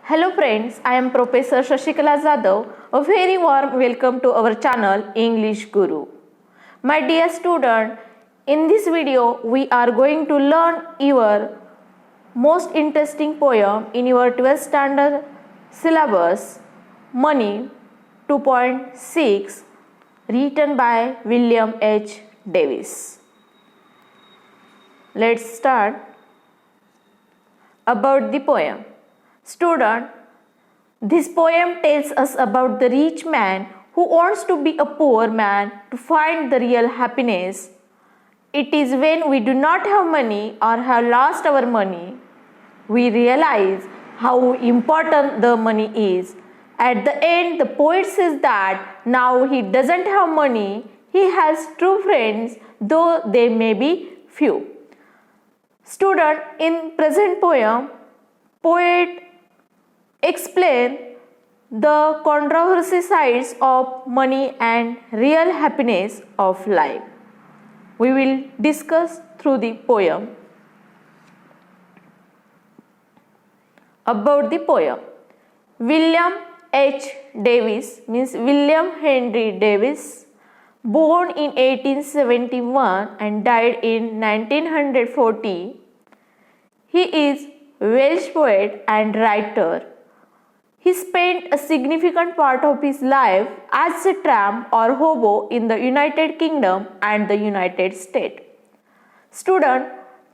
Hello friends, I am Professor Shashikala Jadhav. A very warm welcome to our channel English Guru. My dear student, in this video we are going to learn your most interesting poem in your 12th standard syllabus, Money 2.6, written by William H. Davis. Let's start. About the poem. Student, this poem tells us about the rich man who wants to be a poor man to find the real happiness. It is when we do not have money or have lost our money, we realize how important the money is. At the end, the poet says that now he doesn't have money, he has true friends, though they may be few. Student, in present poem, poet explain the controversy sides of money and real happiness of life. We will discuss through the poem. About the poem. William H. Davis means William Henry Davis, born in 1871 and died in 1940. He is Welsh poet and writer. He spent a significant part of his life as a tramp or hobo in the United Kingdom and the United States. Student,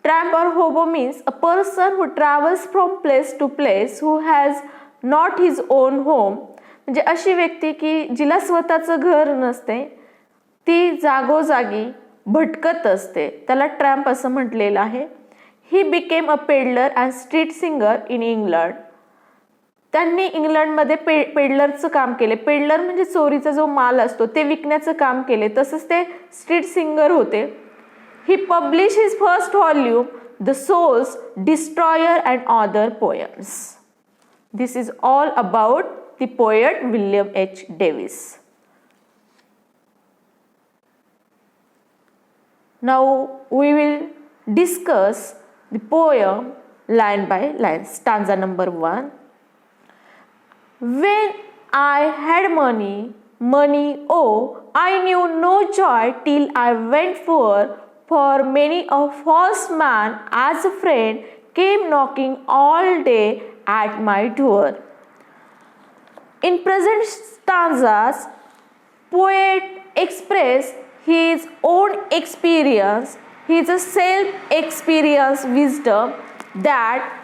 tramp or hobo means a person who travels from place to place who has not his own home. म्हणजे अशी व्यक्ती की जिला स्वतःचं घर नसते, ती जागोजागी भटकत असते, त्याला ट्रॅम्प असं म्हटलेलं आहे. He became a peddler and street singer in England. त्यांनी इंग्लंडमध्ये पेडलरचं काम केले. पेडलर म्हणजे चोरीचा जो माल असतो ते विकण्याचं काम केले. तसंच ते स्ट्रीट सिंगर होते. He published his first volume, The Soul's Destroyer and Other Poems. This is all about the poet William H. Davis. Now we will discuss the poem line by line. Stanza number 1. When I had money, oh, I knew no joy till I went for many a false man as a friend came knocking all day at my door. In present stanzas, poet expressed his own experience, his self-experience wisdom that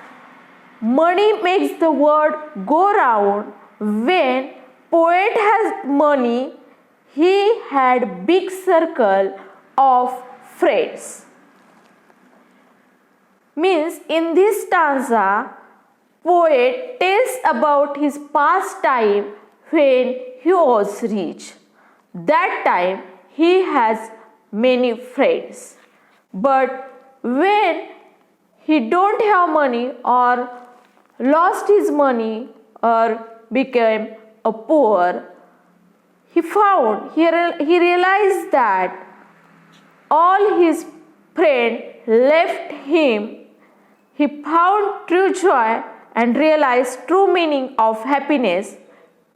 money makes the world go round. When poet has money, he had big circle of friends. Means in this stanza, poet tells about his past time when he was rich. That time he has many friends. But when he don't have money or lost his money or became a poor, he realized that all his friends left him. He found true joy and realized true meaning of happiness.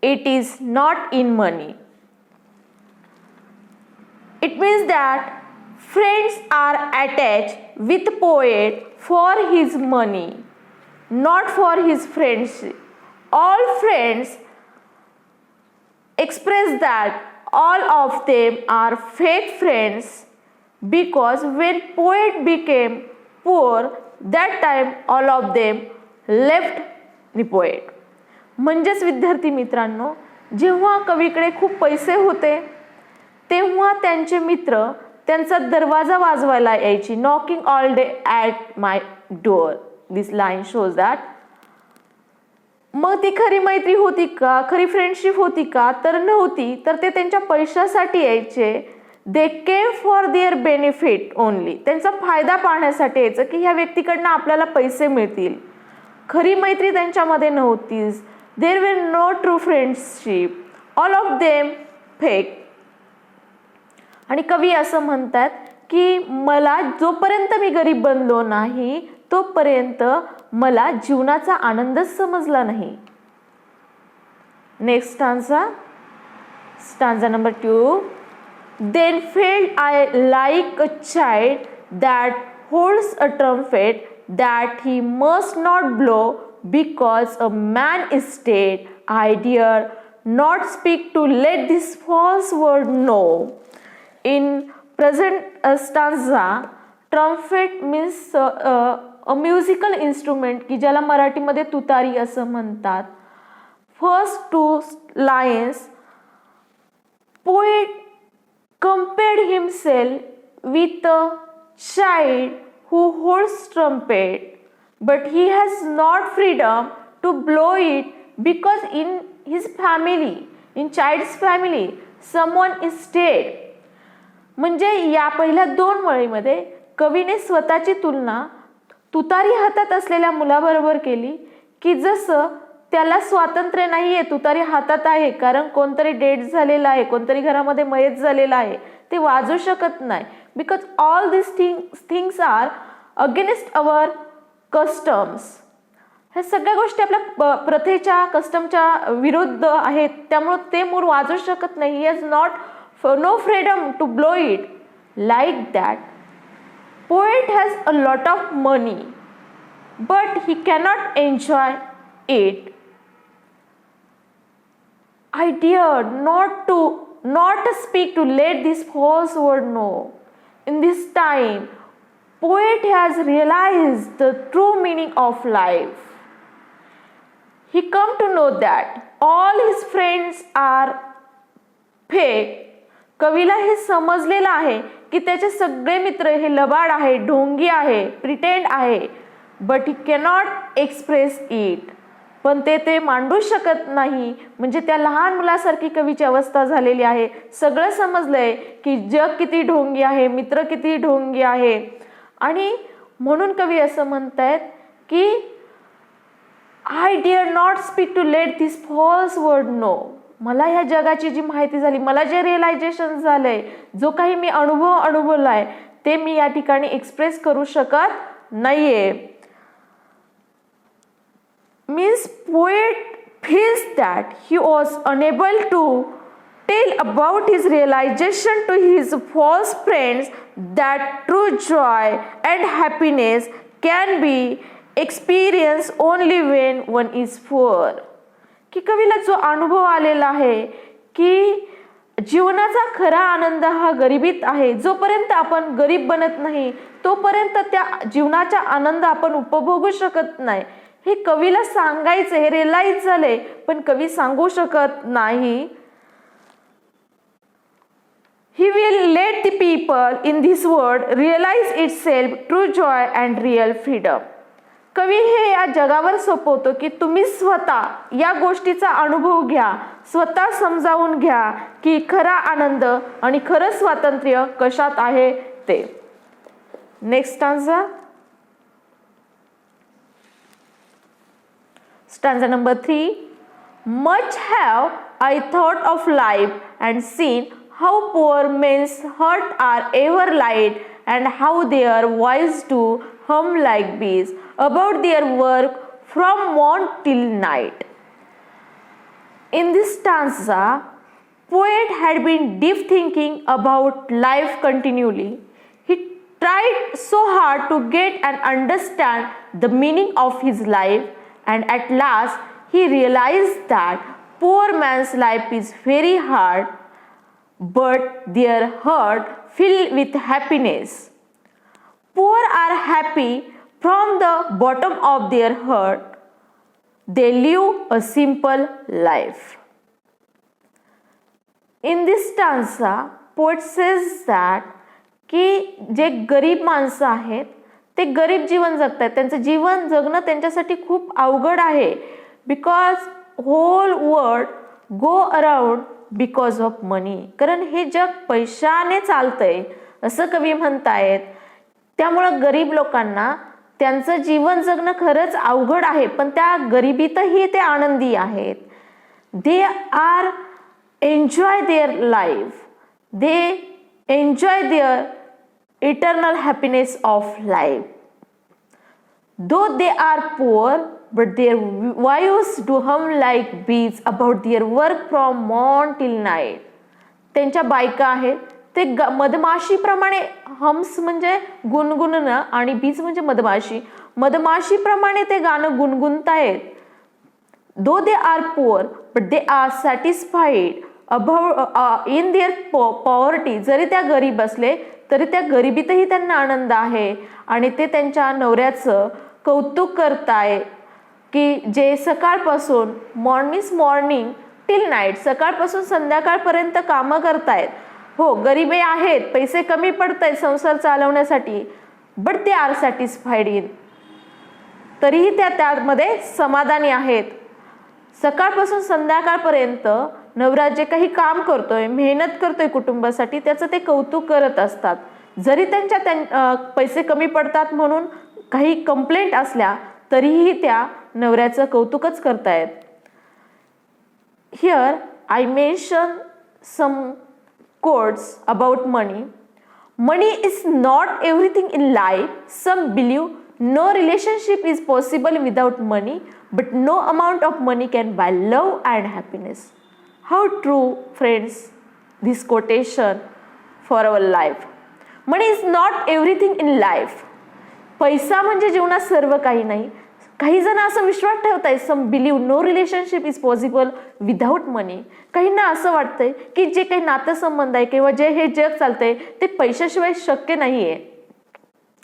It is not in money. It means that friends are attached with poet for his money, not for his friendship. All friends express that all of them are fake friends because when poet became poor, that time all of them left the poet. म्हणजेच विद्यार्थी मित्रांनो, जेव्हा कवीकडे खूप पैसे होते तेव्हा त्यांचे मित्र त्यांचा दरवाजा वाजवायला यायची. Knocking all day at my door. This line shows that. मग ती खरी मैत्री होती का, खरी फ्रेंडशिप होती का, तर नव्हती. तर ते त्यांच्या पैशासाठी यायचे. They came for their benefit only. त्यांचा फायदा पाहण्यासाठी यायचं की ह्या व्यक्तीकडनं आपल्याला पैसे मिळतील. खरी मैत्री त्यांच्यामध्ये नव्हतीच. There were no true friendship. All of them fake. आणि कवी असं म्हणतात की मला जोपर्यंत मी गरीब बनलो नाही तोपर्यंत मला जीवनाचा आनंदच समजला नाही. Next stanza number 2. Then felt I like a child that holds a trumpet that he must not blow because a man is dead. I dare not speak to let this false word know. In present stanza, trumpet means a musical instrument की ज्याला मराठीमध्ये तुतारी असं म्हणतात. First 2 lines, poet compared himself with a child who holds trumpet, but he has not freedom to blow it because in his family, in child's family, someone is dead. म्हणजे या पहिल्या 2 वळीमध्ये कवीने स्वतःची तुलना तुतारी हातात असलेल्या मुलाबरोबर केली की जसं त्याला स्वातंत्र्य नाहीये, तुतारी हातात आहे कारण कोणतरी डेड झालेला आहे, कोणतरी घरामध्ये मयत झालेला आहे, ते वाजू शकत नाही. Because all this things are against our customs. ह्या सगळ्या गोष्टी आपल्या प्रथेच्या कस्टमच्या विरुद्ध आहेत, त्यामुळे ते मूळ वाजू शकत नाही. He has no freedom to blow it. Like that poet has a lot of money but he cannot enjoy it. I dare not speak to let this false word know. In this time, poet has realized the true meaning of life. He come to know that all his friends are fake. कवीला हे समजलेलं आहे की त्याचे सगळे मित्र हे लबाड आहे, ढोंगी आहे, प्रिटेंड आहे. But he cannot express it. पण ते मांडू शकत नाही. म्हणजे त्या लहान मुलासारखी कवीची अवस्था झालेली आहे. सगळं समजलंय की जग किती ढोंगी आहे, मित्र किती ढोंगी आहे. आणि म्हणून कवी असं म्हणतायत की I dare not speak to let this false word no. मला ह्या जगाची जी माहिती झाली, मला जे रिअलायझेशन झालंय, जो काही मी अनुभवलाय ते मी या ठिकाणी एक्सप्रेस करू शकत नाहीये. Means poet feels that he was unable to tell about his realization to his false friends that true joy and happiness can be experienced only when one is poor. की कवीला जो अनुभव आलेला आहे की जीवनाचा खरा आनंद हा गरिबीत आहे. जोपर्यंत आपण गरीब बनत नाही तोपर्यंत त्या जीवनाचा आनंद आपण उपभोगू शकत नाही. हे कवीला सांगायचं, हे रिअलाइज झाले पण कवी सांगू शकत नाही. He will let the people in this world realise itself true joy and real freedom. कवी हे या जगावर सोपवतो की तुम्ही स्वतः या गोष्टीचा अनुभव घ्या, स्वतः समजावून घ्या की खरा आनंद आणि खरं स्वातंत्र्य कशात आहे ते. Next stanza number 3. Much have I thought of life and seen how poor men's heart are ever light and how their voice do hum like bees about their work from morn till night. In this stanza, poet had been deep thinking about life continually. He tried so hard to get and understand the meaning of his life, and at last he realized that poor man's life is very hard, but their heart filled with happiness. Poor are happy from the bottom of their heart. They live a simple life. In this stanza, poet says that की जे गरीब माणसं आहेत ते गरीब जीवन जगतात. त्यांचं जीवन जगणं त्यांच्यासाठी खूप अवघड आहे. Because whole world go around because of money. कारण हे जग पैशाने चालतंय असं कवी म्हणतायत. त्यामुळं गरीब लोकांना त्यांचं जीवन जगणं खरंच अवघड आहे, पण त्या गरिबीतही ते आनंदी आहेत. They are enjoy their life. They enjoy their eternal happiness of life. though they are poor, but their wives do hum like bees about their work from morn till night. त्यांच्या बायका आहेत ते मधमाशीप्रमाणे, हम्स म्हणजे गुणगुणणं आणि बीज म्हणजे मधमाशी, मधमाशीप्रमाणे ते गाणं गुणगुणतायत. Though they are poor, but they are satisfied above in their poverty. जरी त्या गरीब असले तरी त्या गरिबीतही त्यांना आनंद आहे आणि ते त्यांच्या नवऱ्याचं कौतुक करताय की जे सकाळपासून मॉर्निंग टिल नाईट, सकाळपासून संध्याकाळपर्यंत कामं करतायत. हो, गरिबी आहेत, पैसे कमी पडतायत संसार चालवण्यासाठी, but they are satisfied in, तरीही त्या त्यामध्ये समाधानी आहेत. सकाळपासून संध्याकाळपर्यंत नवरा जे काही काम करतोय, मेहनत करतोय कुटुंबासाठी, त्याचं ते कौतुक करत असतात. जरी त्यांच्या पैसे कमी पडतात म्हणून काही कंप्लेंट असल्या तरीही त्या नवऱ्याचं कौतुकच करतायत. Here I mention some quotes about money. Money is not everything in life. Some believe no relationship is possible without money, but no amount of money can buy love and happiness. How true, friends, this quotation for our life. Money is not everything in life. पैसा म्हणजे जीवनात सर्व काही नाही. काही जण असं विश्वास ठेवतायत, some believe no relationship is possible without money. काहींना असं वाटतंय की जे काही नातेसंबंध आहे किंवा जे हे जग चालतंय ते पैशाशिवाय शक्य नाहीये,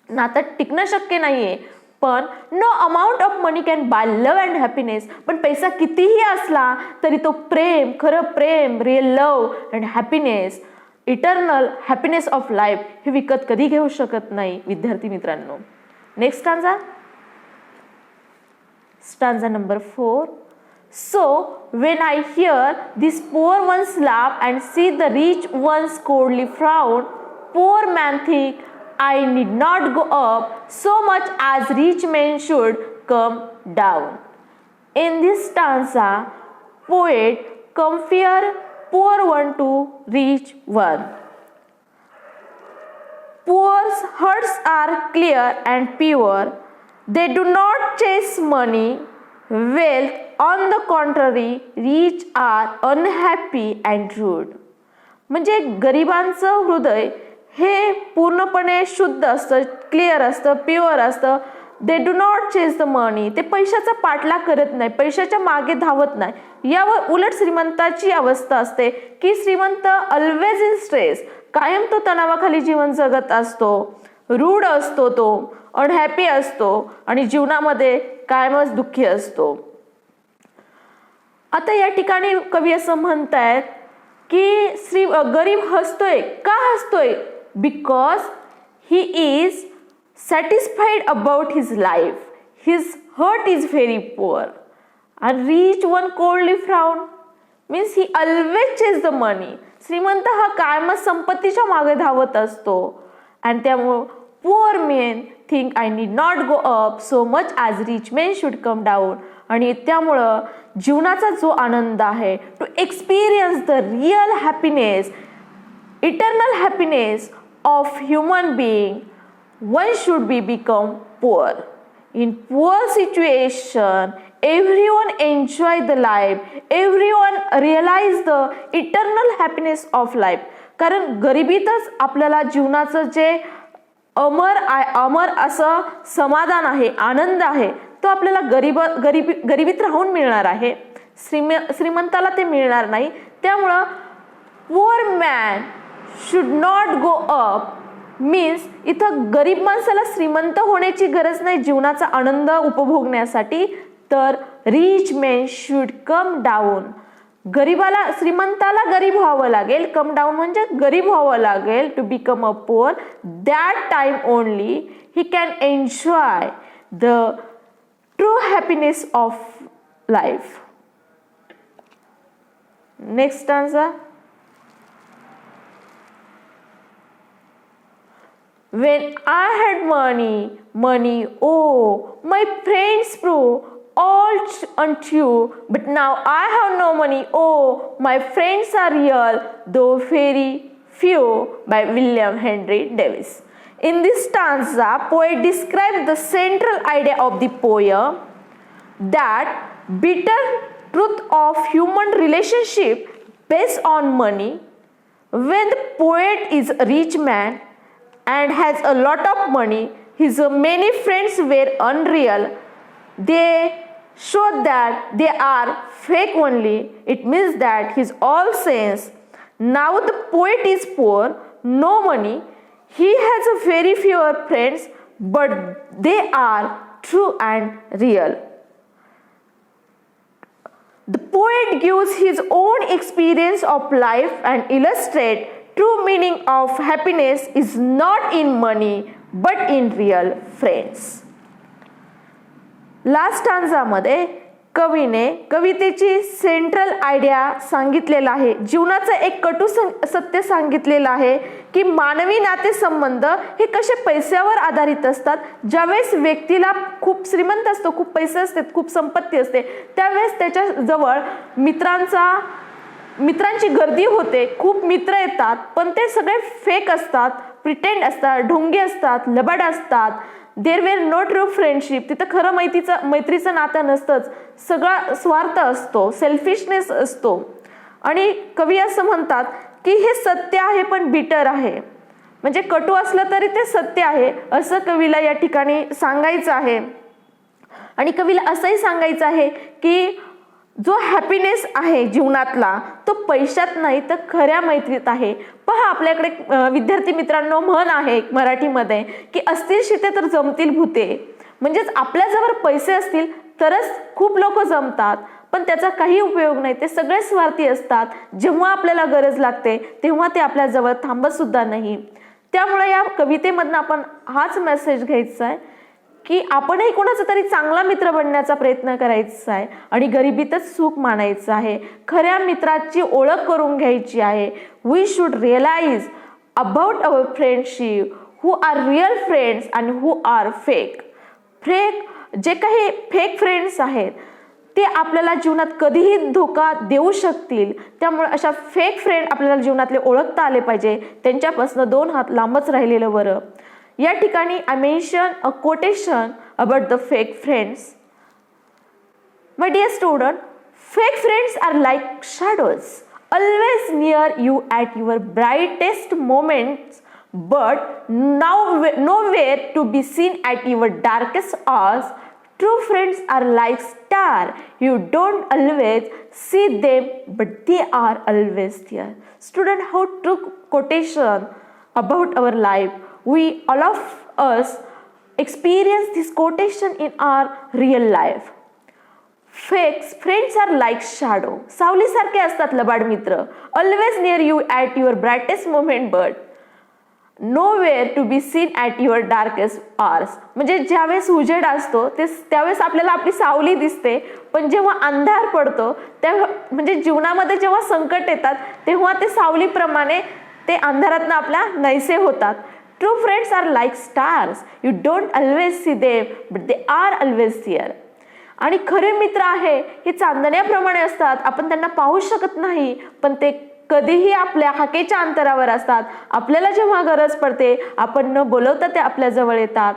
नातं टिकणं शक्य नाहीये. पण no amount of money can buy love and happiness. पण पैसा कितीही असला तरी तो प्रेम, खरं प्रेम, real love and happiness, eternal happiness of life हे विकत कधी घेऊ शकत नाही. विद्यार्थी मित्रांनो, next stanza number 4. So when I hear these poor ones laugh and see the rich ones coldly frown, poor man think I need not go up so much as rich men should come down. In this stanza, poet compare poor one to rich one. Poor's hearts are clear and pure. They do not chase money, wealth. On the contrary, rich are unhappy and rude. म्हणजे गरिबांचं हृदय हे पूर्णपणे शुद्ध असतं, clear असतं, pure असतं. They do not chase the money. ते पैशाचा पाठलाग करत नाही, पैशाच्या मागे धावत नाही. यावर उलट श्रीमंताची अवस्था असते की श्रीमंत ऑलवेज इन स्ट्रेस, कायम तो तणावाखाली जीवन जगत असतो, रूढ असतो, तो अनहॅपी असतो आणि जीवनामध्ये कायमच दुःखी असतो. आता या ठिकाणी कवी असं म्हणतायत की गरीब हसतोय. का हसतोय? Because he is satisfied about his life, his heart is very poor. and rich one coldly frown means he always chase the money. श्रीमंत हा कायमच संपत्तीच्या मागे धावत असतो आणि त्यामुळे poor men think I need not go up so much as rich men should come down. आणि त्यामुळं जीवनाचा जो आनंद आहे, to experience the real happiness, eternal happiness of human being, one should be become poor. In poor situation, everyone enjoy the life, everyone realize the eternal happiness of life. कारण गरिबीतच आपल्याला जीवनाचं जे अमर असं समाधान आहे, आनंद आहे, तो आपल्याला गरिबीत राहून मिळणार आहे. श्रीमंताला ते मिळणार नाही. त्यामुळं poor man should not go up means इथं गरीब माणसाला श्रीमंत होण्याची गरज नाही जीवनाचा आनंद उपभोगण्यासाठी, तर rich man should come down. श्रीमंताला गरीब व्हावं लागेल. कम डाऊन म्हणजे गरीब व्हावं लागेल. To become a poor. That time only he can enjoy the true happiness of life. Next stanza. When I had money, oh, my friends prove all untrue. But now I have no money, oh, my friends are real, though very few. By William Henry Davis. In this stanza, poet describes the central idea of the poem, that bitter truth of human relationship based on money. When the poet is a rich man and has a lot of money, his many friends were unreal. They show that they are fake only. It means that he's all sense. Now the poet is poor, no money. He has a very few friends, but they are true and real. The poet gives his own experience of life and illustrates true meaning of happiness is not in money but in real friends. Last स्टांजामध्ये कवीने कवितेची central idea सांगितलेला आहे. जीवनाचं एक कटू सत्य सांगितलेलं आहे की मानवी नातेसंबंध हे कसे पैशावर आधारित असतात. ज्यावेळेस व्यक्तीला खूप श्रीमंत असतो, खूप पैसे असतात, खूप संपत्ती असते, त्यावेळेस त्याच्या जवळ मित्रांची गर्दी होते, खूप मित्र येतात, पण ते सगळे फेक असतात, प्रिटेंड असतात, ढोंगी असतात, लबाड असतात. There were no true friendship. तिथं खरं मैत्रीचं नातं नसतंच, सगळा स्वार्थ असतो, सेल्फिशनेस असतो. आणि कवी असं म्हणतात की हे सत्य आहे पण बिटर आहे. म्हणजे कटू असलं तरी ते सत्य आहे असं कवीला या ठिकाणी सांगायचं आहे. आणि कवीला असंही सांगायचं आहे की जो हॅपीनेस आहे जीवनातला तो पैशात नाही तर खऱ्या मैत्रीत आहे. पहा, आपल्याकडे विद्यार्थी मित्रांनो म्हण आहे मराठीमध्ये की असतील शिते तर जमतील भूते. म्हणजेच आपल्याजवळ पैसे असतील तरच खूप लोक जमतात, पण त्याचा काही उपयोग नाही. ते सगळे स्वार्थी असतात. जेव्हा आपल्याला गरज लागते तेव्हा ते आपल्याजवळ थांबत सुद्धा नाही. त्यामुळे या कवितेमधून आपण हाच मेसेज घ्यायचा आहे की आपणही कोणाचा तरी चांगला मित्र बनण्याचा प्रयत्न करायचा आहे आणि गरिबीतच सुख मानायचं आहे. खऱ्या मित्राची ओळख करून घ्यायची आहे. We should realise about our friendship, who are real friends and who are fake. जे काही फेक फ्रेंड्स आहेत ते आपल्याला जीवनात कधीही धोका देऊ शकतील. त्यामुळे अशा फेक फ्रेंड आपल्याला जीवनातले ओळखता आले पाहिजे. त्यांच्यापासून 2 हात लांबच राहिलेलं बरं. या ठिकाणी I mention a quotation about the fake friends. My dear student, fake friends are like shadows, always near you at your brightest moments, but nowhere to be seen at your darkest hours. True friends are like stars. You don't always see them, but they are always there. Student, how true quotation about our life. We all of us experience this quotation in our real life. Friends are like shadow. सावलीसारखे असतात लबाड मित्र. Always near you at your brightest moment, but nowhere to be seen at your darkest hours. म्हणजे ज्यावेळेस उजेड असतो त्यावेळेस आपल्याला आपली सावली दिसते, पण जेव्हा अंधार पडतो तेव्हा म्हणजे जीवनामध्ये जेव्हा संकट येतात तेव्हा ते सावलीप्रमाणे ते अंधारातनं आपल्या नाहीसे होतात. True friends are like stars. You don't always see them, but they are always there. आणि खरे मित्र आहे हे चांदण्याप्रमाणे असतात. आपण त्यांना पाहू शकत नाही, पण ते कधीही आपल्या हाकेच्या अंतरावर असतात. आपल्याला जेव्हा गरज पडते आपण न बोलवता ते आपल्या जवळ येतात.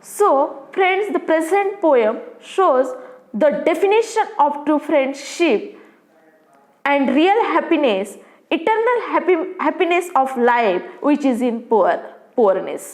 So friends, the present poem shows the definition of true friendship and real happiness, eternal happiness of life which is in poorness.